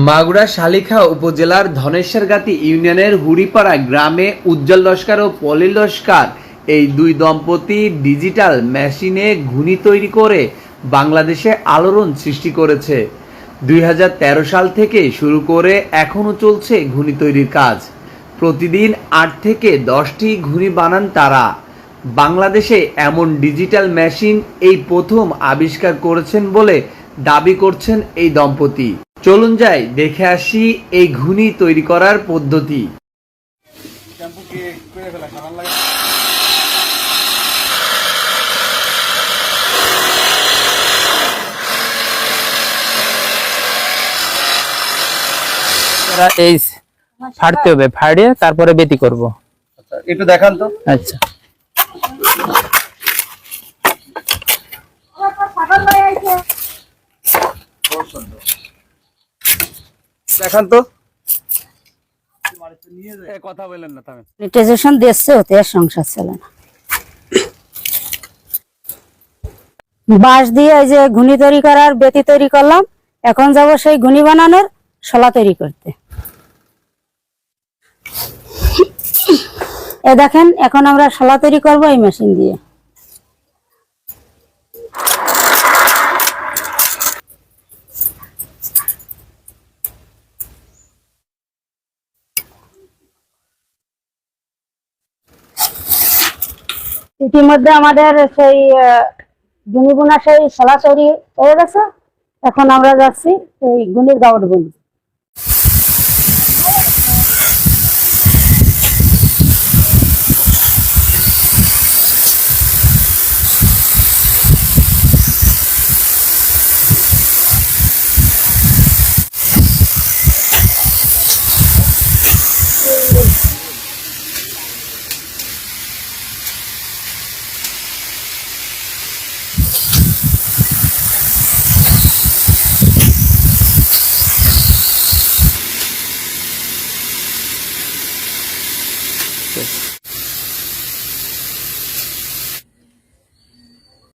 মাগুরা শালিখা উপজেলার ধনেশ্বরগাতি ইউনিয়নের হুড়িপাড়া গ্রামে উজ্জ্বল লস্কর ও পলি লস্কর এই দুই দম্পতি ডিজিটাল মেশিনে ঘুনি তৈরি করে বাংলাদেশে আলোড়ন সৃষ্টি করেছে। 2013 সাল থেকে শুরু করে এখনও চলছে ঘুনি তৈরির কাজ। প্রতিদিন 8 থেকে 10টি ঘুনি বানান তারা। বাংলাদেশে এমন ডিজিটাল মেশিন এই প্রথম আবিষ্কার করেছেন বলে দাবি করছেন এই দম্পতি। চলুন যাই দেখে আসি এই ঘুনি তৈরি করার পদ্ধতি। এই ফাড়তে হবে, ফাড়িয়ে তারপরে বেতি করব। আচ্ছা, একটু দেখান তো। আচ্ছা, দেখান তো। কথা বলেন না, থামেন। মনিটাইজেশন দিচ্ছে, ওতে আর সংসার চলে না। বাঁশ দিয়ে এই যে ঘুনি তৈরি করার বেতি তৈরি করলাম, এখন যাব সেই ঘুনি বানানোর শলা তৈরি করতে। এ দেখেন, এখন আমরা শলা তৈরি করব এই মেশিন দিয়ে। ইতিমধ্যে আমাদের সেই গুনি বোনা সেই শলা তৈরি হয়ে গেছে। এখন আমরা যাচ্ছি সেই গুনির গাউট বুনি।